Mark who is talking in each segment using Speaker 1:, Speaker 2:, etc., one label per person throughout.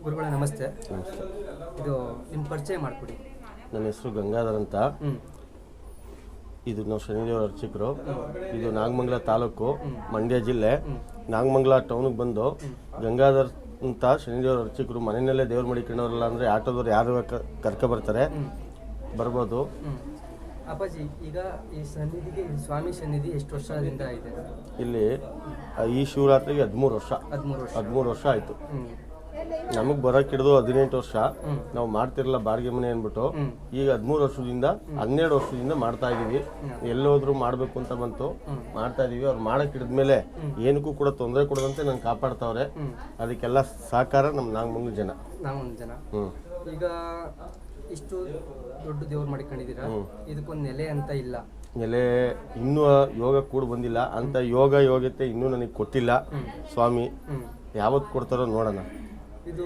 Speaker 1: ಗುರುಗಳೇ ನಮಸ್ತೆ.
Speaker 2: ನಮಸ್ತೆ.
Speaker 1: ಇದು ನಿಮ್ಮ ಪರಿಚಯ ಮಾಡಿಕೊಡಿ.
Speaker 2: ನನ್ನ ಹೆಸರು ಗಂಗಾಧರ್ ಅಂತ. ಇದು ನಾವು ಶನಿದೇವರ ಅರ್ಚಕರು. ಇದು ನಾಗಮಂಗಲ ತಾಲೂಕು, ಮಂಡ್ಯ ಜಿಲ್ಲೆ. ನಾಗಮಂಗಲ ಟೌನಿಗೆ ಬಂದು ಗಂಗಾಧರ್ ಅಂತ ಶನಿದೇವರ ಅರ್ಚಕರು. ಮನೆಯಲ್ಲೇ ದೇವ್ರ ಮಡಿಕೊಂಡವ್ರಲ್ಲ ಅಂದರೆ ಆಟೋದವ್ರು ಯಾರು ಕರ್ಕೊಬರ್ತಾರೆ, ಬರ್ಬೋದು.
Speaker 1: ಅಪ್ಪಾಜಿ, ಈಗ ಈ ಸನ್ನಿಧಿಗೆ ಸ್ವಾಮಿ ಸನ್ನಿಧಿ ಎಷ್ಟು ವರ್ಷದಿಂದ ಇದೆ?
Speaker 2: ಇಲ್ಲಿ ಈ ಶಿವರಾತ್ರಿಗೆ 13 ವರ್ಷ. 13 ವರ್ಷ ಆಯಿತು. ನಮಗೆ ಬರೋಕೆ ಹಿಡಿದು 18 ವರ್ಷ. ನಾವು ಮಾಡ್ತಿರಲ್ಲ ಬಾಡಿಗೆ ಮನೆ ಅಂದ್ಬಿಟ್ಟು ಈಗ 13 ವರ್ಷದಿಂದ 12 ವರ್ಷದಿಂದ ಮಾಡ್ತಾ ಇದೀವಿ. ಎಲ್ಲೋದ್ರೂ ಮಾಡಬೇಕು ಅಂತ ಬಂತು, ಮಾಡ್ತಾ ಇದೀವಿ. ಅವ್ರು ಮಾಡಕ್ಕೆ ಹಿಡಿದ್ಮೇಲೆ ಏನಕ್ಕೂ ಕೂಡ ತೊಂದರೆ ಕೊಡದಂತೆ ನಂಗೆ ಕಾಪಾಡ್ತಾವ್ರೆ. ಅದಕ್ಕೆಲ್ಲ ಸಹಕಾರ ನಮ್ಮ ನಾಗಮಂಗಲ ಜನ.
Speaker 1: ಈಗ ಇಷ್ಟು ದೊಡ್ಡ ದೇವ್ರು ಮಾಡಿಕೊಂಡಿದ್ದೀರಾ, ಇದಕ್ಕೊಂದು ನೆಲೆ ಅಂತ ಇಲ್ಲ.
Speaker 2: ನೆಲೆ ಇನ್ನೂ ಯೋಗ ಕೂಡ ಬಂದಿಲ್ಲ ಅಂತ. ಯೋಗ್ಯತೆ ಇನ್ನೂ ನನಗೆ ಕೊಟ್ಟಿಲ್ಲ ಸ್ವಾಮಿ. ಯಾವತ್ತು ಕೊಡ್ತಾರೋ ನೋಡೋಣ.
Speaker 1: ಇದು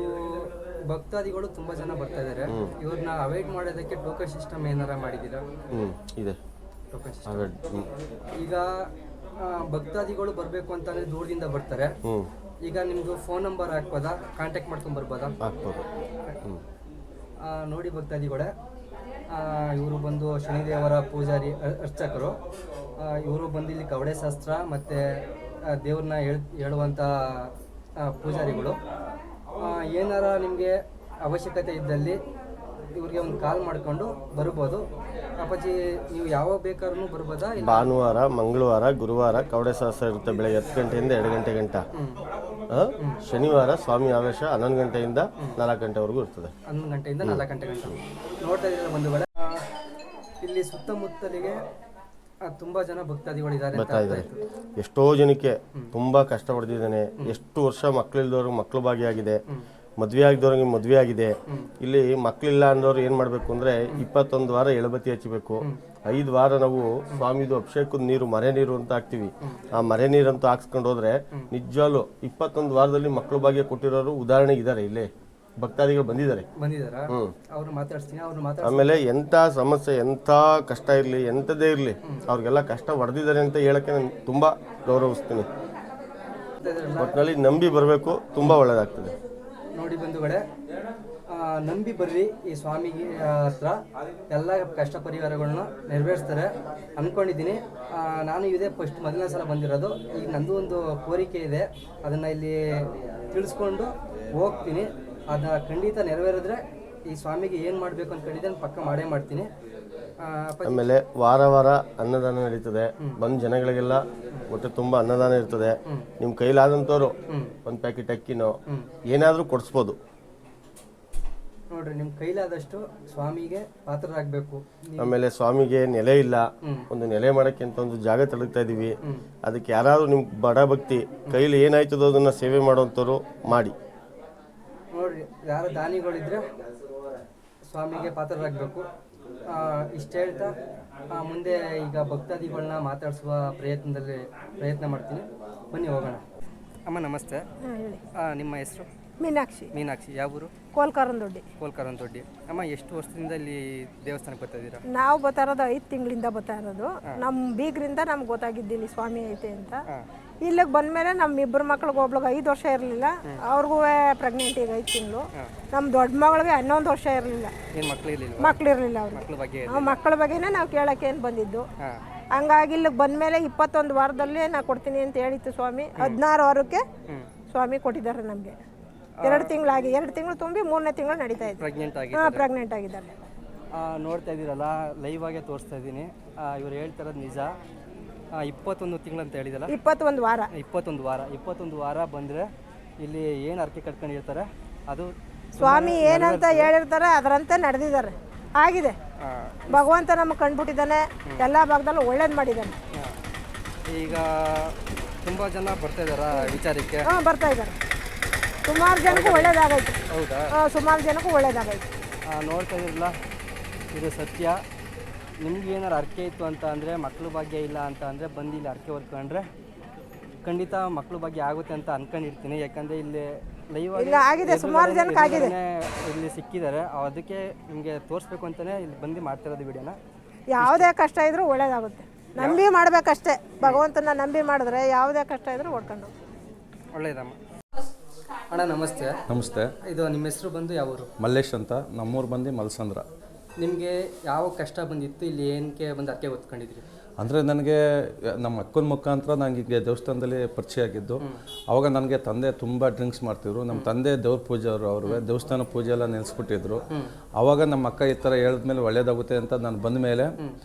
Speaker 1: ಭಕ್ತಾದಿಗಳು ತುಂಬಾ ಜನ ಬರ್ತಾ ಇದಾರೆ. ಇವ್ರನ್ನ ಅವಾಯ್ಡ್ ಮಾಡೋದಕ್ಕೆ ಟೋಕನ್ ಸಿಸ್ಟಮ್ ಏನಾರ ಮಾಡಿದ್ದೀರಾ?
Speaker 2: ಇದೆ
Speaker 1: ಟೋಕನ್ ಸಿಸ್ಟಮ್. ಈಗ ಭಕ್ತಾದಿಗಳು ಬರಬೇಕು ಅಂತಂದ್ರೆ ದೂರದಿಂದ ಬರ್ತಾರೆ. ಈಗ ನಿಮ್ದು ಫೋನ್ ನಂಬರ್ ಹಾಕ್ಬೋದಾ? ಕಾಂಟ್ಯಾಕ್ಟ್ ಮಾಡ್ಕೊಂಡು ಬರ್ಬೋದಾ?
Speaker 2: ಹಾಕ್ಬೋದು.
Speaker 1: ನೋಡಿ ಭಕ್ತಾದಿಗಳೇ, ಇವರು ಬಂದು ಶನಿದೇವರ ಪೂಜಾರಿ ಅರ್ಚಕರು. ಇವರು ಬಂದು ಇಲ್ಲಿ ಕವಡೆ ಶಾಸ್ತ್ರ ಮತ್ತು ದೇವ್ರನ್ನ ಹೇಳುವಂಥ ಪೂಜಾರಿಗಳು. ಏನಾರ ನಿಮಗೆ ಅವಶ್ಯಕತೆ ಇದ್ದಲ್ಲಿ ಇವ್ರಿಗೆ ಒಂದು ಕಾಲ್ ಮಾಡ್ಕೊಂಡು ಬರ್ಬೋದು. ಅಪ್ಪಾಜಿ, ನೀವು ಯಾವಾಗ ಬೇಕಾದ್ರೂ ಬರ್ಬೋದಾ?
Speaker 2: ಭಾನುವಾರ, ಮಂಗಳವಾರ, ಗುರುವಾರ ಕವಡೆ ಶಾಸ್ತ್ರ ಇರುತ್ತೆ ಬೆಳಗ್ಗೆ 10 ಗಂಟೆಯಿಂದ 2 ಗಂಟೆ ಗಂಟ. ಶನಿವಾರ ಸ್ವಾಮಿ ಆವೇಶ 11 ಗಂಟೆಯಿಂದ 4 ಗಂಟೆವರೆಗೂ ಇರ್ತದೆ.
Speaker 1: 11 ಗಂಟೆಯಿಂದ 4 ಗಂಟೆ ಗಂಟ ನೋಡ್ತಾ ಇದ್ದೀರಾ ಬಂಧುಗಳೇ. ಇಲ್ಲಿ ಸುತ್ತಮುತ್ತಲಿಗೆ ತುಂಬಾ ಜನ ಭಕ್ತಾದಿಗಳಿದ್ದಾರೆ.
Speaker 2: ಎಷ್ಟೋ ಜನಕ್ಕೆ ತುಂಬಾ ಕಷ್ಟ ಪಡ್ತಿದ್ದಾನೆ. ಎಷ್ಟು ವರ್ಷ ಮಕ್ಕಳಿಲ್ದವ್ರಿಗೆ ಮಕ್ಕಳು ಭಾಗಿಯಾಗಿದೆ, ಮದುವೆ ಆಗಿದವ್ರಿಗೆ ಮದುವೆ ಆಗಿದೆ. ಇಲ್ಲಿ ಮಕ್ಕಳಿಲ್ಲ ಅಂದವ್ರು ಏನು ಮಾಡಬೇಕು ಅಂದರೆ 21 ವಾರ ಎಳಬತ್ತಿ ಹಚ್ಚಬೇಕು. 5 ವಾರ ನಾವು ಸ್ವಾಮಿದು ಅಭಿಷೇಕದ ನೀರು, ಮರೆ ನೀರು ಅಂತ ಹಾಕ್ತೀವಿ. ಆ ಮರೆ ನೀರಂತೂ ಹಾಕ್ಸ್ಕೊಂಡು ಹೋದ್ರೆ ನಿಜವಾಗ್ಲೂ 21 ವಾರದಲ್ಲಿ ಮಕ್ಕಳು ಭಾಗ್ಯ ಕೊಟ್ಟಿರೋರು ಉದಾಹರಣೆಗೆ ಇದ್ದಾರೆ. ಇಲ್ಲೇ ಭಕ್ತಾದಿಗಳು ಬಂದಿದ್ದಾರೆ. ಆಮೇಲೆ ಎಂಥ ಸಮಸ್ಯೆ, ಎಂಥ ಕಷ್ಟ ಇರಲಿ, ಎಂಥದ್ದೇ ಇರಲಿ, ಅವ್ರಿಗೆಲ್ಲ ಕಷ್ಟ ಹೊಡೆದಿದ್ದಾರೆ ಅಂತ ಹೇಳಕ್ಕೆ ನಾನು ತುಂಬ ಗೌರವಿಸ್ತೀನಿ. ಒಟ್ಟಿನಲ್ಲಿ ನಂಬಿ ಬರಬೇಕು, ತುಂಬ ಒಳ್ಳೆಯದಾಗ್ತದೆ.
Speaker 1: ನೋಡಿ ಬಂಧುಗಳೇ, ನಂಬಿ ಬರ್ರಿ ಈ ಸ್ವಾಮಿಗೆ ಹತ್ರ. ಎಲ್ಲ ಕಷ್ಟ ಪರಿಹಾರಗಳನ್ನ ನೆರವೇರಿಸ್ತಾರೆ ಅಂದ್ಕೊಂಡಿದ್ದೀನಿ. ನಾನು ಇದೇ ಮೊದಲನೇ ಸಲ ಬಂದಿರೋದು. ಈಗ ನಂದು ಒಂದು ಕೋರಿಕೆ ಇದೆ, ಅದನ್ನು ಇಲ್ಲಿ ತಿಳಿಸ್ಕೊಂಡು ಹೋಗ್ತೀನಿ. ಅದನ್ನ ಖಂಡಿತ ನೆರವೇರಿದ್ರೆ ಈ ಸ್ವಾಮಿಗೆ ಏನು ಮಾಡಬೇಕು ಅಂದ್ಕೊಂಡಿದ್ದೆ ಪಕ್ಕ ಮಾಡೇ ಮಾಡ್ತೀನಿ.
Speaker 2: ಆಮೇಲೆ ವಾರ ವಾರ ಅನ್ನದಾನ ನಡೀತದೆ. ಬಂದ ಜನಗಳಿಗೆಲ್ಲ ಹೊಟ್ಟೆ ತುಂಬ ಅನ್ನದಾನ ಇರ್ತದೆ. ನಿಮ್ಮ ಕೈಲಾದಂಥವ್ರು ಒಂದು ಪ್ಯಾಕೆಟ್ ಅಕ್ಕಿನೋ ಏನಾದರೂ ಕೊಡಿಸ್ಬೋದು.
Speaker 1: ನೋಡ್ರಿ, ನಿಮ್ಮ ಕೈಲಾದಷ್ಟು ಸ್ವಾಮಿಗೆ ಪಾತ್ರರಾಗಬೇಕು.
Speaker 2: ಆಮೇಲೆ ಸ್ವಾಮಿಗೆ ನೆಲೆ ಇಲ್ಲ, ಒಂದು ನೆಲೆ ಮಾಡೋಕ್ಕೆ ಅಂತ ಒಂದು ಜಾಗ ತಲುಗ್ತಾ ಇದೀವಿ. ಅದಕ್ಕೆ ಯಾರಾದರೂ ನಿಮ್ಮ ಬಡ ಭಕ್ತಿ ಕೈಲಿ ಏನಾಯ್ತದೋ ಅದನ್ನು ಸೇವೆ ಮಾಡೋವಂಥವ್ರು ಮಾಡಿ.
Speaker 1: ನೋಡ್ರಿ, ಯಾರು ದಾನಿಗಳಿದ್ರೆ ಸ್ವಾಮಿಗೆ ಪಾತ್ರರಾಗಬೇಕು. ಇಷ್ಟು ಹೇಳ್ತಾ ಮುಂದೆ ಈಗ ಭಕ್ತಾದಿಗಳನ್ನ ಮಾತಾಡಿಸುವ ಪ್ರಯತ್ನ ಮಾಡ್ತೀನಿ. ಬನ್ನಿ ಹೋಗೋಣ. ಅಮ್ಮ ನಮಸ್ತೆ. ನಿಮ್ಮ ಹೆಸರು? ಮೀನಾಕ್ಷಿ. ಯಾವ ಊರು? ಕೋಲ್ಕರಂದೊಡ್ಡಿ. ಅಮ್ಮ, ಎಷ್ಟು ವರ್ಷದಿಂದ ಇಲ್ಲಿ ದೇವಸ್ಥಾನಕ್ಕೆ ಬರ್ತಾ ಇದ್ದೀರಾ?
Speaker 3: ನಾವು ಬರ್ತಾ ಇರೋದು 5 ತಿಂಗಳಿಂದ ಬರ್ತಾ ಇರೋದು. ನಮ್ಮ ಬೀಗರಿಂದ ನಮ್ಗೆ ಗೊತ್ತಾಗಿದ್ದಿಲ್ಲಿ ಸ್ವಾಮಿ ಐತೆ ಅಂತ. ಇಲ್ಲಿಗೆ ಬಂದಮೇಲೆ ನಮ್ಮ 2 ಮಕ್ಳಿಗೆ ಒಬ್ಳಿಗೆ 5 ವರ್ಷ ಇರಲಿಲ್ಲ, ಅವ್ರಿಗೂ ಪ್ರೆಗ್ನೆಂಟ್ ಈಗ 5 ತಿಂಗಳು. ನಮ್ಮ ದೊಡ್ಡ ಮಗಳಿಗೆ 11 ವರ್ಷ ಇರಲಿಲ್ಲ, ಮಕ್ಳು ಇರಲಿಲ್ಲ. ಅವ್ರಿಗೆ ಮಕ್ಕಳ ಬಗ್ಗೆನೇ ನಾವು ಕೇಳೋಕೆ ಏನು ಬಂದಿದ್ದು. ಹಂಗಾಗಿ ಇಲ್ಲಿಗೆ ಬಂದಮೇಲೆ 21 ವಾರದಲ್ಲೇ ನಾ ಕೊಡ್ತೀನಿ ಅಂತ ಹೇಳಿತ್ತು ಸ್ವಾಮಿ. 16 ವಾರಕ್ಕೆ ಸ್ವಾಮಿ ಕೊಟ್ಟಿದ್ದಾರೆ ನಮಗೆ. 2 ತಿಂಗಳಾಗಿ, 2 ತಿಂಗಳು ತುಂಬಿ 3ನೇ ತಿಂಗಳು ನಡೀತಾ ಇದೆ. ಪ್ರೆಗ್ನೆಂಟ್ ಆಗಿದ್ದಾರೆ.
Speaker 1: ನೋಡ್ತಾ ಇದ್ದೀರಲ್ಲ, ಲೈವ್ ಆಗೇ ತೋರಿಸ್ತಾ ಇದ್ದೀನಿ. ಇವ್ರು ಹೇಳ್ತಾರದು ನಿಜ. 21 ತಿಂಗಳು ಅಂತ ಹೇಳಿದಲ್ಲ, 21 ವಾರ ಬಂದರೆ ಇಲ್ಲಿ ಏನು ಅರ್ಕೆ ಕಟ್ಕೊಂಡಿರ್ತಾರೆ ಅದು
Speaker 3: ಸ್ವಾಮಿ ಏನಂತ ಹೇಳಿರ್ತಾರೆ ಅದರಂತೆ ನಡೆದಿದ್ದಾರೆ. ಆಗಿದೆ. ಭಗವಂತ ನಮಗೆ ಕಂಡುಬಿಟ್ಟಿದ್ದಾನೆ, ಎಲ್ಲ ಭಾಗದಲ್ಲೂ ಒಳ್ಳೇದು ಮಾಡಿದ್ದಾನೆ.
Speaker 1: ಈಗ ತುಂಬ ಜನ ಬರ್ತಾ ಇದ್ದಾರಾ ವಿಚಾರಕ್ಕೆ?
Speaker 3: ಬರ್ತಾ ಇದ್ದಾರೆ. ಸುಮಾರು ಜನಕ್ಕೂ ಒಳ್ಳೇದಾಗೈತೆ.
Speaker 1: ಹೌದಾ?
Speaker 3: ಸುಮಾರು ಜನಕ್ಕೂ ಒಳ್ಳೇದಾಗೈತೆ.
Speaker 1: ನೋಡ್ತಾ ಇದ್ರಲ್ಲ, ಇದು ಸತ್ಯ. ನಿಮ್ಗೆ ಏನಾರು ಅರ್ಕೆ ಇತ್ತು ಅಂತ ಅಂದರೆ, ಮಕ್ಕಳು ಭಾಗ್ಯ ಇಲ್ಲ ಅಂತ ಅಂದರೆ ಬಂದು ಇಲ್ಲಿ ಅರ್ಕೆ ಹೊರ್ಕೊಂಡ್ರೆ ಖಂಡಿತ ಮಕ್ಕಳು ಭಾಗ್ಯ ಆಗುತ್ತೆ ಅಂತ ಅನ್ಕೊಂಡಿರ್ತೀನಿ. ಯಾಕಂದರೆ ಇಲ್ಲಿ ಲೈವ್
Speaker 3: ಆಗಿದೆ, ಸುಮಾರು ಜನಕ್ಕೆ ಆಗಿದೆ.
Speaker 1: ಇಲ್ಲಿ ಸಿಕ್ಕಿದ್ದಾರೆ, ಅದಕ್ಕೆ ನಿಮಗೆ ತೋರಿಸ್ಬೇಕು ಅಂತಲೇ ಇಲ್ಲಿ ಬಂದು ಮಾಡ್ತಿರೋದು ವಿಡಿಯೋನ.
Speaker 3: ಯಾವುದೇ ಕಷ್ಟ ಇದ್ರೂ ಒಳ್ಳೇದಾಗುತ್ತೆ. ನಂಬಿ ಮಾಡಬೇಕಷ್ಟೇ. ಭಗವಂತನ ನಂಬಿ ಮಾಡಿದ್ರೆ ಯಾವುದೇ ಕಷ್ಟ ಇದ್ರೂ ಓಡ್ಕೊಂಡು
Speaker 1: ಒಳ್ಳೇದಮ್ಮ. ಅಣ್ಣ ನಮಸ್ತೆ.
Speaker 4: ನಮಸ್ತೆ.
Speaker 1: ಇದು ನಿಮ್ಮ ಹೆಸರು ಬಂದು ಯಾವ ಊರು?
Speaker 4: ಮಲ್ಲೇಶ್ ಅಂತ. ನಮ್ಮೂರು ಬಂದು ಮಲ್ಸಂದ್ರ.
Speaker 1: ನಿಮಗೆ ಯಾವ ಕಷ್ಟ ಬಂದಿತ್ತು? ಇಲ್ಲಿ ಏನಕ್ಕೆ ಬಂದು ಅಕ್ಕೆ ಹೊತ್ಕೊಂಡಿದ್ರಿ?
Speaker 4: ಅಂದರೆ ನನಗೆ ನಮ್ಮ ಅಕ್ಕನ ಮುಖಾಂತರ ನನಗೆ ದೇವಸ್ಥಾನದಲ್ಲಿ ಪರಿಚಯ ಆಗಿದ್ದು. ಆವಾಗ ನನಗೆ ತಂದೆ ತುಂಬ ಡ್ರಿಂಕ್ಸ್ ಮಾಡ್ತಿದ್ರು. ನಮ್ಮ ತಂದೆ ದೇವ್ರ ಪೂಜೆ ಅವ್ರಿಗೆ ದೇವಸ್ಥಾನ ಪೂಜೆ ಎಲ್ಲ ನೆನೆಸ್ಬಿಟ್ಟಿದ್ರು. ಆವಾಗ ನಮ್ಮ ಅಕ್ಕ ಈ ಥರ ಹೇಳಿದ್ಮೇಲೆ ಒಳ್ಳೇದಾಗುತ್ತೆ ಅಂತ ನಾನು ಬಂದ ಮೇಲೆ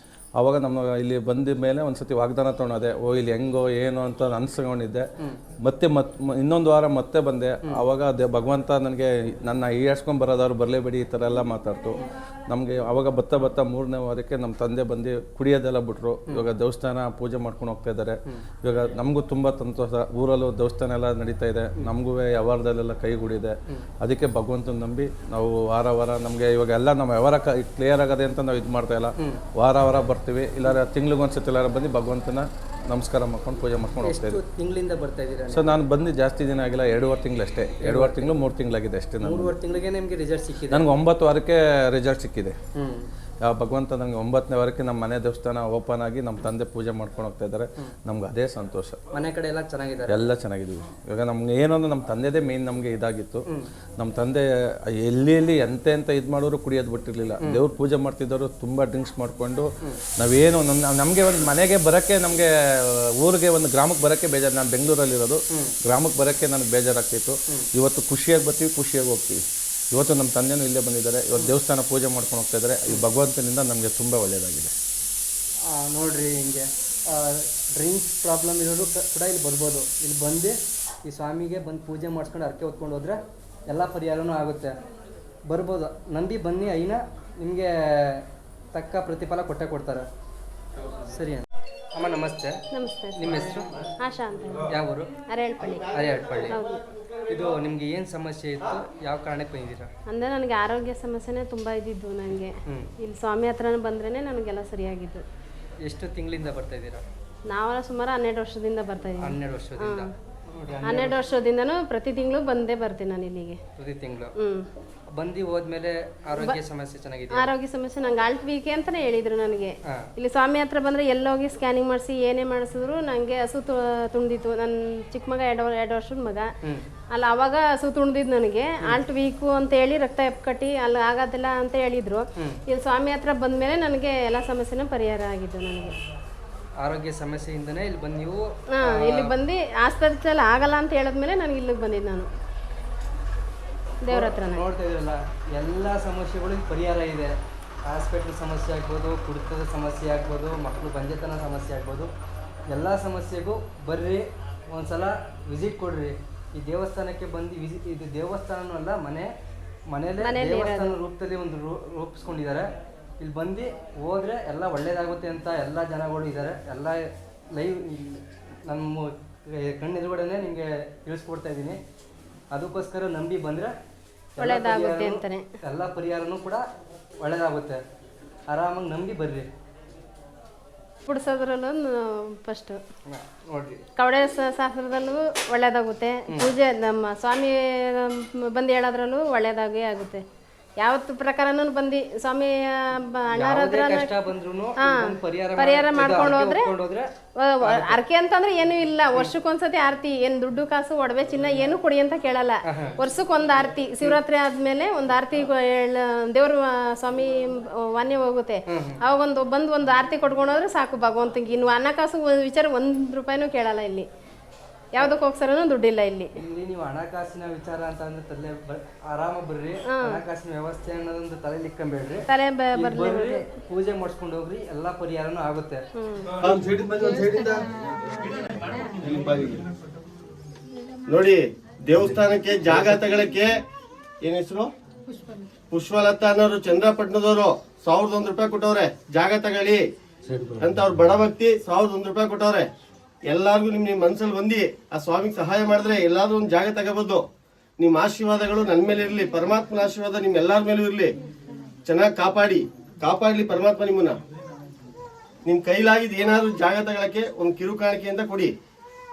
Speaker 4: ಆವಾಗ ನಮ್ಮ ಇಲ್ಲಿ ಬಂದ ಮೇಲೆ ಒಂದು ಸತಿ ವಾಗ್ದಾನ ತೊಗೊಂಡೆ. ಇಲ್ಲಿ ಹೆಂಗೋ ಏನೋ ಅಂತ ಅನ್ಸ್ಕೊಂಡಿದ್ದೆ. ಮತ್ತೆ ಇನ್ನೊಂದು ವಾರ ಮತ್ತೆ ಬಂದೆ. ಆವಾಗ ಭಗವಂತ ನನಗೆ ನನ್ನ ಈಡ್ಸ್ಕೊಂಡು ಬರೋದವ್ರು ಬರಲೇಬೇಡಿ ಈ ಥರ ಎಲ್ಲ ಮಾತಾಡ್ತು ನಮಗೆ. ಆವಾಗ ಬತ್ತ 3ನೇ ವಾರಕ್ಕೆ ನಮ್ಮ ತಂದೆ ಬಂದು ಕುಡಿಯೋದೆಲ್ಲ ಬಿಟ್ರು. ಇವಾಗ ದೇವಸ್ಥಾನ ಪೂಜೆ ಮಾಡ್ಕೊಂಡು ಹೋಗ್ತಾ ಇದ್ದಾರೆ. ಇವಾಗ ನಮಗೂ ತುಂಬ ಸಂತೋಷ. ಊರಲ್ಲೂ ದೇವಸ್ಥಾನ ಎಲ್ಲ ನಡೀತಾ ಇದೆ. ನಮಗೂ ವ್ಯವಹಾರದಲ್ಲೆಲ್ಲ ಕೈಗೂಡಿದೆ. ಅದಕ್ಕೆ ಭಗವಂತನ ನಂಬಿ ನಾವು ವಾರ ನಮಗೆ ಇವಾಗ ಎಲ್ಲ ನಮ್ಮ ವ್ಯವಹಾರ ಕ್ಲಿಯರ್ ಆಗದೆ ಅಂತ ನಾವು ಇದು ಮಾಡ್ತಾ ಇಲ್ಲ. ವಾರ ಬರ್ತೀವಿ. ಇಲ್ಲಾರ ತಿಂಗ್ಳಿಗೊಂದ್ಸತಿ ಎಲ್ಲಾರ ಬಂದು ಭಗವಂತನ ನಮಸ್ಕಾರ ಮಾಡ್ಕೊಂಡು ಪೂಜೆ ಮಾಡ್ಕೊಂಡು ಹೋಗ್ತಾ ಇದ್ದೀವಿ.
Speaker 1: ತಿಂಗಳಿಂದ ಬರ್ತಾ ಇದ್ದೀರಾ?
Speaker 4: ಸೊ ನಾನು ಬಂದು ಜಾಸ್ತಿ ದಿನ ಆಗಿಲ್ಲ, 2.5 ತಿಂಗಳು ಅಷ್ಟೇ. 2.5 ತಿಂಗಳು 3 ತಿಂಗಳಾಗಿದೆ ಅಷ್ಟೇ.
Speaker 1: 3 ತಿಂಗಳಿಗೆ ನಿಮಗೆ ರಿಸಲ್ಟ್ ಸಿಕ್ಕಿದೆ?
Speaker 4: ನನಗೆ 9 ವಾರಕ್ಕೆ ರಿಸಲ್ಟ್ ಸಿಕ್ಕಿದೆ. ಭಗವಂತ ನನಗೆ 9ನೇ ವಾರಕ್ಕೆ ನಮ್ಮ ಮನೆ ದೇವಸ್ಥಾನ ಓಪನ್ ಆಗಿ ನಮ್ಮ ತಂದೆ ಪೂಜೆ ಮಾಡ್ಕೊಂಡು ಹೋಗ್ತಾ ಇದ್ದಾರೆ. ನಮ್ಗೆ ಅದೇ ಸಂತೋಷ.
Speaker 1: ಮನೆ ಕಡೆ ಎಲ್ಲ ಚೆನ್ನಾಗಿದ್ದಾರೆ?
Speaker 4: ಎಲ್ಲ ಚೆನ್ನಾಗಿದ್ದೀವಿ. ಇವಾಗ ನಮ್ಗೆ ಏನೊಂದು ನಮ್ಮ ತಂದೆದೇ ಮೇನ್ ನಮಗೆ ಇದಾಗಿತ್ತು. ನಮ್ಮ ತಂದೆ ಎಲ್ಲಿ ಎಂತ ಇದು ಮಾಡೋರು ಕುಡಿಯೋದು ಬಿಟ್ಟಿರಲಿಲ್ಲ. ದೇವ್ರ ಪೂಜೆ ಮಾಡ್ತಿದ್ದವರು ತುಂಬ ಡ್ರಿಂಕ್ಸ್ ಮಾಡಿಕೊಂಡು ನಾವೇನು ನಮಗೆ ಒಂದು ಮನೆಗೆ ಬರೋಕ್ಕೆ, ನಮಗೆ ಊರಿಗೆ ಒಂದು ಗ್ರಾಮಕ್ಕೆ ಬರೋಕ್ಕೆ ಬೇಜಾರು. ನಾನು ಬೆಂಗಳೂರಲ್ಲಿರೋದು. ಗ್ರಾಮಕ್ಕೆ ಬರೋಕ್ಕೆ ನನಗೆ ಬೇಜಾರಾಗ್ತಿತ್ತು. ಇವತ್ತು ಖುಷಿಯಾಗಿ ಬರ್ತೀವಿ, ಖುಷಿಯಾಗಿ ಹೋಗ್ತೀವಿ. ಇವತ್ತು ನಮ್ಮ ತಂದೆನೂ ಇಲ್ಲೇ ಬಂದಿದ್ದಾರೆ. ಇವತ್ತು ದೇವಸ್ಥಾನ ಪೂಜೆ ಮಾಡ್ಕೊಂಡು ಹೋಗ್ತಾ ಇದ್ದಾರೆ. ಈ ಭಗವಂತನಿಂದ ನಮಗೆ ತುಂಬ ಒಳ್ಳೆಯದಾಗಿದೆ.
Speaker 1: ನೋಡಿರಿ, ಹಿಂಗೆ ಡ್ರಿಂಕ್ಸ್ ಪ್ರಾಬ್ಲಮ್ ಇರೋರು ಕೂಡ ಇಲ್ಲಿ ಬರ್ಬೋದು. ಇಲ್ಲಿ ಬಂದು ಈ ಸ್ವಾಮಿಗೆ ಬಂದು ಪೂಜೆ ಮಾಡಿಸ್ಕೊಂಡು ಹರಕೆ ಹೊತ್ಕೊಂಡು ಹೋದರೆ ಎಲ್ಲ ಪರಿಹಾರನೂ ಆಗುತ್ತೆ. ಬರ್ಬೋದು, ನಂಬಿ ಬನ್ನಿ. ಐನ ನಿಮಗೆ ತಕ್ಕ ಪ್ರತಿಫಲ ಕೊಟ್ಟೇ ಕೊಡ್ತಾರೆ. ಸರಿ ಅಮ್ಮ, ನಮಸ್ತೆ.
Speaker 5: ನಮಸ್ತೆ.
Speaker 1: ನಿಮ್ಮ ಹೆಸರು?
Speaker 5: ಆಶಾ ಅಂತ.
Speaker 1: ಯಾವ ಊರು?
Speaker 5: ಅರೇಳ್ಪಳ್ಳಿ.
Speaker 1: ಹೌದು. ಇದು ನಿಮಗೆ ಏನು ಸಮಸ್ಯೆ ಇತ್ತು? ಯಾವ ಕಾರಣಕ್ಕೆ ಬಂದಿದ್ದೀರಾ?
Speaker 5: ಅಂದರೆ ನನಗೆ ಆರೋಗ್ಯ ಸಮಸ್ಯೆನೇ ತುಂಬ ಇದ್ದಿದ್ದು. ನನಗೆ ಇಲ್ಲಿ ಸ್ವಾಮಿ ಹತ್ರನೇ ಬಂದ್ರೇ ನನಗೆಲ್ಲ ಸರಿಯಾಗಿದ್ದು.
Speaker 1: ಎಷ್ಟು ತಿಂಗಳಿಂದ ಬರ್ತಾ ಇದ್ದೀರಾ?
Speaker 5: ನಾವೆಲ್ಲ ಸುಮಾರು 12 ವರ್ಷದಿಂದ ಬರ್ತಾ ಇದ್ದೀವಿ.
Speaker 1: 12 ವರ್ಷದಿಂದ?
Speaker 5: 12 ವರ್ಷದಿಂದನೂ ಪ್ರತಿ ತಿಂಗಳು ಬಂದೇ ಬರ್ತೀನಿ ನಾನು ಇಲ್ಲಿಗೆ.
Speaker 1: ಪ್ರತಿ ತಿಂಗಳು ಬಂದು ಹೋದ್ಮೇಲೆ ಆರೋಗ್ಯ ಸಮಸ್ಯೆ ಚೆನ್ನಾಗಿದೆ?
Speaker 5: ಆರೋಗ್ಯ ಸಮಸ್ಯೆ ನಂಗೆ ಆಲ್ಟ್ ವೀಕೆ ಅಂತಲೇ ಹೇಳಿದರು ನನಗೆ. ಇಲ್ಲಿ ಸ್ವಾಮಿ ಹತ್ರ ಬಂದರೆ ಎಲ್ಲೋಗಿ ಸ್ಕ್ಯಾನಿಂಗ್ ಮಾಡಿಸಿ ಏನೇ ಮಾಡಿಸಿದ್ರು ನನಗೆ ಹಸು ತುಣ್ದಿತ್ತು. ನನ್ನ ಚಿಕ್ಕ ಮಗ 2 ವರ್ಷದ ಮಗ ಅಲ್ಲ, ಅವಾಗ ಹಸು ತುಣ್ದಿದ್ದು ನನಗೆ. ಆಲ್ಟ್ ವೀಕು ಅಂತ ಹೇಳಿ ರಕ್ತ ಎಪ್ಕಟ್ಟಿ ಅಲ್ಲಿ ಆಗೋದಿಲ್ಲ ಅಂತ ಹೇಳಿದ್ರು. ಇಲ್ಲಿ ಸ್ವಾಮಿ ಹತ್ರ ಬಂದಮೇಲೆ ನನಗೆ ಎಲ್ಲ ಸಮಸ್ಯೆನೂ ಪರಿಹಾರ ಆಗಿದ್ದು. ನನಗೆ
Speaker 1: ಆರೋಗ್ಯ ಸಮಸ್ಯೆಯಿಂದನೇ ಇಲ್ಲಿ ಬಂದು ನೀವು
Speaker 5: ಇಲ್ಲಿ ಬಂದು ಆಸ್ಪತ್ರೆಯಲ್ಲಿ ಆಗಲ್ಲ ಅಂತ ಹೇಳಿದ್ಮೇಲೆ ನನಗೆ ಇಲ್ಲಿಗೆ ಬಂದಿದ್ದು. ನಾನು ದೇವ್ರ ಹತ್ರ
Speaker 1: ನೋಡ್ತಾ ಇದ್ರಲ್ಲ, ಎಲ್ಲ ಸಮಸ್ಯೆಗಳಿಗೆ ಪರಿಹಾರ ಇದೆ. ಹಾಸ್ಪಿಟ್ಲ್ ಸಮಸ್ಯೆ ಆಗ್ಬೋದು, ಕುಡಿತದ ಸಮಸ್ಯೆ ಆಗ್ಬೋದು, ಮಕ್ಕಳು ಬಂಜೆತನ ಸಮಸ್ಯೆ ಆಗ್ಬೋದು, ಎಲ್ಲ ಸಮಸ್ಯೆಗೂ ಬರ್ರಿ, ಒಂದ್ಸಲ ವಿಸಿಟ್ ಕೊಡ್ರಿ. ಈ ದೇವಸ್ಥಾನಕ್ಕೆ ಬಂದು ಇದು ದೇವಸ್ಥಾನನೂ ಅಲ್ಲ, ಮನೇಲೆ ದೇವಸ್ಥಾನ ರೂಪದಲ್ಲಿ ಒಂದು ರೂಪಿಸ್ಕೊಂಡಿದ್ದಾರೆ. ಇಲ್ಲಿ ಬಂದು ಹೋದ್ರೆ ಎಲ್ಲ ಒಳ್ಳೇದಾಗುತ್ತೆ ಅಂತ ಎಲ್ಲ ಜನಗಳು ಇದ್ದಾರೆ. ಎಲ್ಲ ಲೈವ್ ನಮ್ಮ ಕಣ್ಣೆದುರುಗಡೆನೇ ನಿಮಗೆ ತಿಳಿಸ್ಕೊಡ್ತಾ ಇದ್ದೀನಿ. ಅದಕ್ಕೋಸ್ಕರ ನಂಬಿ ಬಂದರೆ
Speaker 5: ಒಳ್ಳೇದಾಗುತ್ತೆ ಅಂತಾನೆ.
Speaker 1: ಎಲ್ಲ ಪರಿಹಾರನೂ ಕೂಡ ಒಳ್ಳೇದಾಗುತ್ತೆ. ಆರಾಮಾಗಿ ನಂಬಿ ಬರ್ರಿ.
Speaker 5: ಪುಡ್ಸೋದ್ರಲ್ಲೂ ಫಸ್ಟ್
Speaker 1: ನೋಡ್ರಿ,
Speaker 5: ಕವಡೆ ಶಾಸ್ತ್ರದಲ್ಲೂ ಒಳ್ಳೇದಾಗುತ್ತೆ. ಪೂಜೆ ನಮ್ಮ ಸ್ವಾಮಿ ಬಂದು ಹೇಳೋದ್ರಲ್ಲೂ ಒಳ್ಳೇದಾಗೇ ಆಗುತ್ತೆ. ಯಾವತ್ತು ಪ್ರಕಾರನೂ ಬಂದು ಸ್ವಾಮಿ ಅಣ್ಣರ ಹತ್ರ ಪರಿಹಾರ ಮಾಡ್ಕೊಂಡು ಹೋದ್ರೆ ಅರ್ಕೆ ಅಂತಂದ್ರೆ ಏನೂ ಇಲ್ಲ. ವರ್ಷಕ್ಕೊಂದ್ಸತಿ ಆರತಿ, ಏನು ದುಡ್ಡು ಕಾಸು ಒಡವೆ ಚಿನ್ನ ಏನು ಕೊಡಿ ಅಂತ ಕೇಳಲ್ಲ. ವರ್ಷಕ್ಕೊಂದು ಆರತಿ, ಶಿವರಾತ್ರಿ ಆದ್ಮೇಲೆ ಒಂದು ಆರತಿ ದೇವ್ರ ಸ್ವಾಮಿ ವಾನ್ಯ ಹೋಗುತ್ತೆ. ಅವಾಗ ಒಂದು ಆರತಿ ಕೊಟ್ಕೊಂಡೋದ್ರೆ ಸಾಕು ಭಗವಂತಂಗೆ. ಇನ್ನು ಹಣ ಕಾಸು ವಿಚಾರ 1 ರೂಪಾಯಿನೂ ಕೇಳಲ್ಲ. ಇಲ್ಲಿ ಯಾವ್ದಕ್ಕೆ ಹೋಗ್ಸರನು ದುಡ್ಡಿಲ್ಲ. ಇಲ್ಲಿ
Speaker 1: ನೀವು ಹಣಕಾಸಿನ ವಿಚಾರ ಅಂತ ಅಂದ್ರೆ ತಲೆ ಆರಾಮ ಬರ್ರಿ. ಹಣಕಾಸಿನ ವ್ಯವಸ್ಥೆ ಅನ್ನೋದೊಂದು ತಲೆ ಇಕ್ಕಂಬೇಡ್ರಿ.
Speaker 5: ತಲೆ ಬರ್ಲಿ,
Speaker 1: ಪೂಜೆ ಮಾಡಿಸ್ಕೊಂಡು ಹೋಗ್ರಿ, ಎಲ್ಲಾ ಪರಿಹಾರನೂ ಆಗುತ್ತೆ.
Speaker 2: ನೋಡಿ, ದೇವಸ್ಥಾನಕ್ಕೆ ಜಾಗ ತಗೊಳಕ್ಕೆ ಏನ್ ಹೆಸರು? ಪುಷ್ಪಲತಾ ಅನ್ನೋರು ಚಂದ್ರಪಟ್ಟಣದವರು 1001 ರೂಪಾಯಿ ಕೊಟ್ಟವ್ರೆ. ಜಾಗ ತಗೊಳ್ಳಿ ಅಂತ ಅವ್ರ ಬಡ ಭಕ್ತಿ 1001 ರೂಪಾಯಿ ಕೊಟ್ಟವ್ರೆ. ಎಲ್ಲಾರ್ಗು ನಿಮ್ ಮನ್ಸಲ್ಲಿ ಬಂದಿ ಆ ಸ್ವಾಮಿಗೆ ಸಹಾಯ ಮಾಡಿದ್ರೆ ಎಲ್ಲಾದ್ರೂ ಒಂದು ಜಾಗ ತಗೋಬಹುದು. ನಿಮ್ಮ ಆಶೀರ್ವಾದಗಳು ನನ್ನ ಮೇಲೆ ಇರ್ಲಿ, ಪರಮಾತ್ಮನ ಆಶೀರ್ವಾದ ನಿಮ್ ಎಲ್ಲಾರ ಮೇಲೂ ಇರ್ಲಿ. ಚೆನ್ನಾಗಿ ಕಾಪಾಡ್ಲಿ ಪರಮಾತ್ಮ ನಿಮ್ಮನ್ನ. ನಿಮ್ ಕೈಲಾಗಿದ್ ಏನಾದ್ರು ಜಾಗ ತಗೊಳಕ್ಕೆ ಒಂದು ಕಿರು ಕಾಣಿಕೆ ಅಂತ ಕೊಡಿ.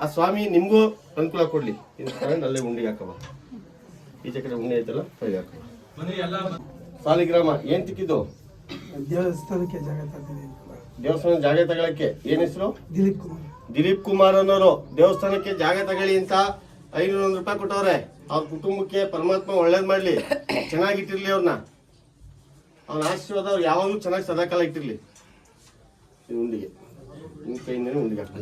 Speaker 2: ಆ ಸ್ವಾಮಿ ನಿಮ್ಗೂ ಅನುಕೂಲ ಕೊಡ್ಲಿ. ಅಲ್ಲೇ ಉಂಡಿಗೆ ಹಾಕವ, ಈಚೆ ಕಡೆ ಉಂಡೆ ಐತಲ್ಲ ಕೈಗೆ ಹಾಕವ. ಸಾಲಿಗ್ರಾಮ ಏನ್ ತಿಕ್ಕಿದ್ದು?
Speaker 6: ದೇವಸ್ಥಾನಕ್ಕೆ ಜಾಗ ತಗೊಂಡಿದ್ದೀನಿ.
Speaker 2: ದೇವಸ್ಥಾನ ಜಾಗ ತಗೊಳಕ್ಕೆ ಏನ್ ಹೆಸರು?
Speaker 6: ದಿಲೀಪ್ ಕುಮಾರ್.
Speaker 2: ದಿಲೀಪ್ ಕುಮಾರ್ ಅನ್ನೋರು ದೇವಸ್ಥಾನಕ್ಕೆ ಜಾಗ ತಗೊಳ್ಳಿ ಅಂತ 501 ರೂಪಾಯಿ ಕೊಟ್ಟವ್ರೆ. ಅವ್ರ ಕುಟುಂಬಕ್ಕೆ ಪರಮಾತ್ಮ ಒಳ್ಳೇದು ಮಾಡಲಿ, ಚೆನ್ನಾಗಿಟ್ಟಿರ್ಲಿ ಅವ್ರನ್ನ. ಅವ್ನ ಆಶೀರ್ವಾದ ಅವ್ರು ಯಾವಾಗಲೂ ಚೆನ್ನಾಗಿ ಸದಾಕಾಲ ಇಟ್ಟಿರ್ಲಿ. ಇದು ಉಂಡಿಗೆ ನಿಮ್ಮ ಕೈಯಿಂದನೇ ಉಂಡಿಗೆ ಹಾಕ್ತೀನಿ.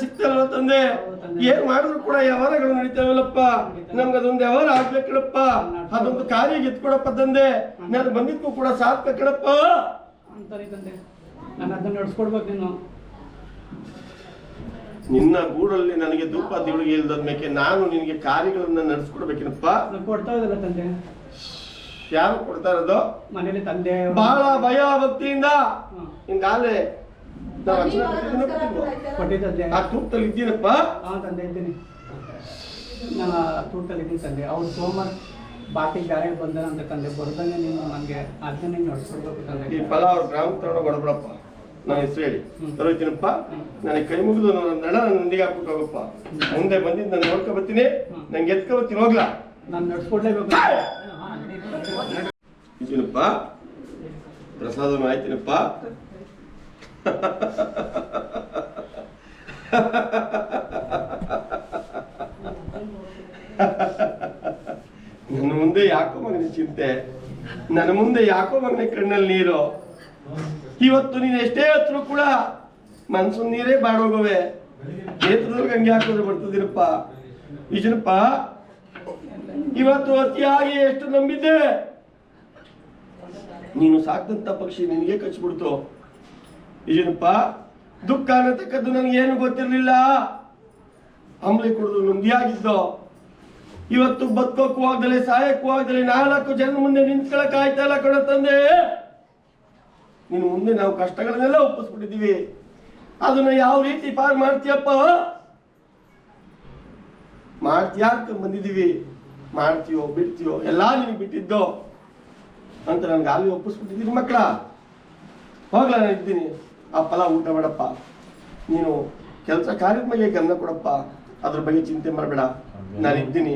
Speaker 2: ಸಿಗ್ತಾರಲ್ಲ ತಂದೆ, ಏನ್ ಮಾಡಿದ್ರು ಕೂಡ ವ್ಯವಹಾರಗಳು ನಡೀತಾವಲ್ಲಪ್ಪ. ನಮ್ಗೆ ಅದೊಂದು ವ್ಯವಹಾರ ಆಗ್ಬೇಕಡಪ್ಪ, ಅದೊಂದು ಕಾರ್ಯ ಎತ್ಕೊಡಪ್ಪ ತಂದೆ. ನಾನು ಬಂದಿದ್ಕು ಕೂಡ ಸಾಕ್ಬೇಕಡಪ್ಪ
Speaker 7: ಅಂತಾರೆ ತಂದೆ. ನಾನು ಅದನ್ನ ನಡ್ಸ್ಕೊಡ್ಬೇಕು. ನೀನು
Speaker 2: ನಿನ್ನ ಗೂಡಲ್ಲಿ ನನಗೆ ಧೂಪ ದಿವಳಿಗೆ ಇಲ್ದದ್ಮೇಕೆ ನಾನು ನಿನಗೆ ಕಾರ್ಯಗಳನ್ನ ನಡೆಸ್ಕೊಡ್ಬೇಕೇನಪ್ಪ.
Speaker 7: ನಾನು ಕೊಡ್ತಾ ಇದ್ದಲ್ಲ ತಂದೆ.
Speaker 2: ಯಾರು ಕೊಡ್ತಾ ಇರೋದು?
Speaker 7: ಮನೇಲಿ ತಂದೆ
Speaker 2: ಬಹಳ ಭಯ ಭಕ್ತಿಯಿಂದ ಹಿಂಗಾಲೆ
Speaker 7: ಕೊಟ್ಟಿದ್ದೆ.
Speaker 2: ಆ ತೂಕದಲ್ಲಿ ಇದ್ದೀನಪ್ಪ.
Speaker 7: ಹಾ ತಂದೆ ಇದ್ದೀನಿ, ನಾನು ತೂಟಲ್ಲಿ ಇದ್ದೀನಿ ತಂದೆ. ಅವ್ರು ಸೋಮವಾರ ಬಾಟಿಗೆ ದಾರಿಗೆ ಬಂದನಂತೆ ತಂದೆ. ಬರ್ದಂಗೆ ನೀನು ನನಗೆ ಅದನ್ನೇ ನಡ್ಸ್ಕೊಡ್ಬೇಕು ತಂದೆ.
Speaker 2: ಈ ಫಲ ಅವ್ರ ಗ್ರಾಮಕ್ಕೆ ತಗೊಂಡು ಹೊರಬಿಡಪ್ಪ, ನನ್ನ ಹೆಸರು ಹೇಳಿ ತರೋತೀನಪ್ಪ. ನನಗೆ ಕೈ ಮುಗಿದು ನನ್ನ ನಡ ನನ್ನ ಮುಂದಿಗೆ ಹಾಕ್ಬಿಟ್ಟು ಹೋಗಪ್ಪ. ಮುಂದೆ ಬಂದಿದ್ದು ನಾನು ನೋಡ್ಕೊ ಬರ್ತೀನಿ, ನಂಗೆ ಎತ್ಕೊ ಬರ್ತೀನಿ, ಹೋಗ್ಲಾ?
Speaker 7: ನಾನು ನಡ್ಸ್ಕೊಡ್ಲೇಬೇಕು.
Speaker 2: ಇದೀನಪ್ಪ, ಪ್ರಸಾದನು ಆಯ್ತೀನಪ್ಪ. ನನ್ನ ಮುಂದೆ ಯಾಕೋ ಮಗನ ಚಿಂತೆ, ನನ್ನ ಮುಂದೆ ಯಾಕೋ ಮಗನ ಕಣ್ಣಲ್ಲಿ ನೀರು. ಇವತ್ತು ನೀನು ಎಷ್ಟೇ ಹತ್ರ ಕೂಡ ಮನ್ಸು ನೀರೇ ಬಾಡೋಗವೆ. ನೇತ್ರದಲ್ಲಿ ಗಂಗೆ ಹಾಕೋದ್ರೆ ಬರ್ತದಿರಪ್ಪ. ನಿಜನಪ್ಪ, ಇವತ್ತು ಅತಿಯಾಗಿ ಎಷ್ಟು ನಂಬಿದ್ದೆ. ನೀನು ಸಾಕ್ದಂತ ಪಕ್ಷಿ ನಿನಗೆ ಕಚ್ಬಿಡ್ತು. ನಿಜನಪ್ಪ, ದುಃಖ ಅನ್ನತಕ್ಕದ್ದು ನನಗೇನು ಗೊತ್ತಿರಲಿಲ್ಲ. ಅಂಬ್ಲಿ ಕುಡಿದು ನುಂದಿಯಾಗಿದ್ದು. ಇವತ್ತು ಬದುಕೋಕ್ಕೂ ಆಗದಲೆ ಸಾಯಕ್ಕೂ ಆಗದಲೆ 4 ಜನ ಮುಂದೆ ನಿಂತ್ಕೊಳಕ್ ಆಯ್ತಾ ಇಲ್ಲ ಕಣ ತಂದೆ. ನಿನ್ನ ಮುಂದೆ ನಾವು ಕಷ್ಟಗಳನ್ನೆಲ್ಲ ಒಪ್ಪಿಸ್ಬಿಟ್ಟಿದ್ದೀವಿ. ಅದನ್ನ ಯಾವ ರೀತಿ ಪಾರ್ ಮಾಡ್ತೀಯಪ್ಪ? ಮಾಡ್ತೀಯಾ ಅಂತ ಬಂದಿದ್ದೀವಿ. ಮಾಡ್ತೀಯೋ ಬಿಡ್ತೀಯೋ ಎಲ್ಲ ನಿನಗೆ ಬಿಟ್ಟಿದ್ದೋ ಅಂತ ನನ್ಗೆ ಅಲ್ಲಿ ಒಪ್ಪಿಸ್ಬಿಟ್ಟಿದ್ದೀನಿ ಮಕ್ಕಳ. ಹೋಗ್ಲಾ, ನಾನು ಇದ್ದೀನಿ. ಆ ಫಲ ಊಟ ಮಾಡಪ್ಪ. ನೀನು ಕೆಲಸ ಕಾರ್ಯದ ಬಗ್ಗೆ ಗಮನ ಕೊಡಪ್ಪ. ಅದ್ರ ಬಗ್ಗೆ ಚಿಂತೆ ಮಾಡಬೇಡ. ನಾನು ಇದ್ದೀನಿ,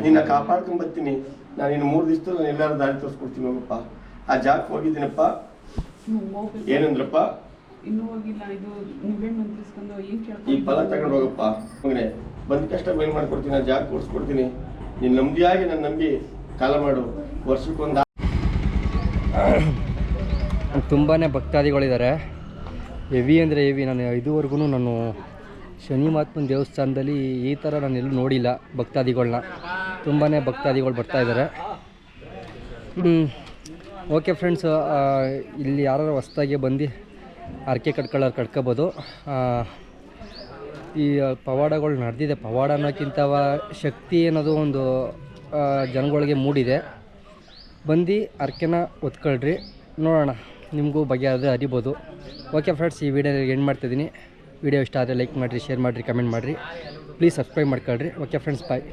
Speaker 2: ನಿನ್ನ ಕಾಪಾಡ್ಕೊಂಡ್ ಬರ್ತೀನಿ. ನಾನು ಇನ್ನು 3 ದಿವಸದಲ್ಲಿ ನಾನು ಎಲ್ಲಾರು ದಾರಿ ತೋರಿಸ್ಕೊಡ್ತೀನಿ. ಹೋಗಪ್ಪ, ಆ ಜಾಗಕ್ಕೆ ಹೋಗಿದ್ದೀನಪ್ಪ. ಏನಂದ್ರಪ್ಪ?
Speaker 8: ಇನ್ನೂ ಹೋಗಿಲ್ಲ. ಇದು ನಿಂಬೆಹಣ್ಣು ಮಂತ್ರಿಸ್ಕೊಂಡು ಏನ್ ಕೇಳ್ಕೊಂಡು
Speaker 2: ಈ ಫಲ ತಗೊಂಡು ಹೋಗಪ್ಪ. ಮಗನೇ, ಬಂದ ಕಷ್ಟ ಬೇಗ ಮಾಡ್ಕೊಡ್ತೀನಿ, ನಾನು ಜಾಗ ಕೊಡ್ಸ್ಕೊಡ್ತೀನಿ. ನೀನು ನಂಬಿಯಾಗಿ ನನ್ನ ನಂಬಿ ಕಾಲ ಮಾಡು. ವರ್ಷಕ್ಕೊಂದು
Speaker 1: ತುಂಬಾ ಭಕ್ತಾದಿಗಳಿದ್ದಾರೆ. ಹೆವಿ ಅಂದರೆ ಹೆವಿ. ನಾನು ಇದುವರೆಗೂ ನಾನು ಶನಿ ಮಹಾತ್ಮನ ದೇವಸ್ಥಾನದಲ್ಲಿ ಈ ಥರ ನಾನು ಎಲ್ಲೂ ನೋಡಿಲ್ಲ ಭಕ್ತಾದಿಗಳನ್ನ. ತುಂಬಾ ಭಕ್ತಾದಿಗಳು ಬರ್ತಾಯಿದ್ದಾರೆ. ಓಕೆ ಫ್ರೆಂಡ್ಸ್, ಇಲ್ಲಿ ಯಾರು ಹೊಸ್ದಾಗಿ ಬಂದು ಹರಕೆ ಕಟ್ಕೋಬೋದು. ಈ ಪವಾಡಗಳು ನಡೆದಿದೆ. ಪವಾಡ ಅನ್ನೋಕ್ಕಿಂತ ಶಕ್ತಿ ಅನ್ನೋದು ಒಂದು ಜನಗಳಿಗೆ ಮೂಡಿದೆ. ಬಂದು ಹರಕೆನ ಒತ್ಕೊಳ್ರಿ, ನೋಡೋಣ ನಿಮಗೂ ಬಗೆಹರಿದು ಅರಿಬೋದು. ಓಕೆ ಫ್ರೆಂಡ್ಸ್, ಈ ವಿಡಿಯೋ ಎಂಡ್ ಮಾಡ್ತಿದ್ದೀನಿ. ವಿಡಿಯೋ ಇಷ್ಟ ಆದರೆ ಲೈಕ್ ಮಾಡಿರಿ, ಶೇರ್ ಮಾಡಿರಿ, ಕಮೆಂಟ್ ಮಾಡಿರಿ. ಪ್ಲೀಸ್ ಸಬ್ಸ್ಕ್ರೈಬ್ ಮಾಡ್ಕೊಳ್ರಿ. ಓಕೆ ಫ್ರೆಂಡ್ಸ್, ಬಾಯ್.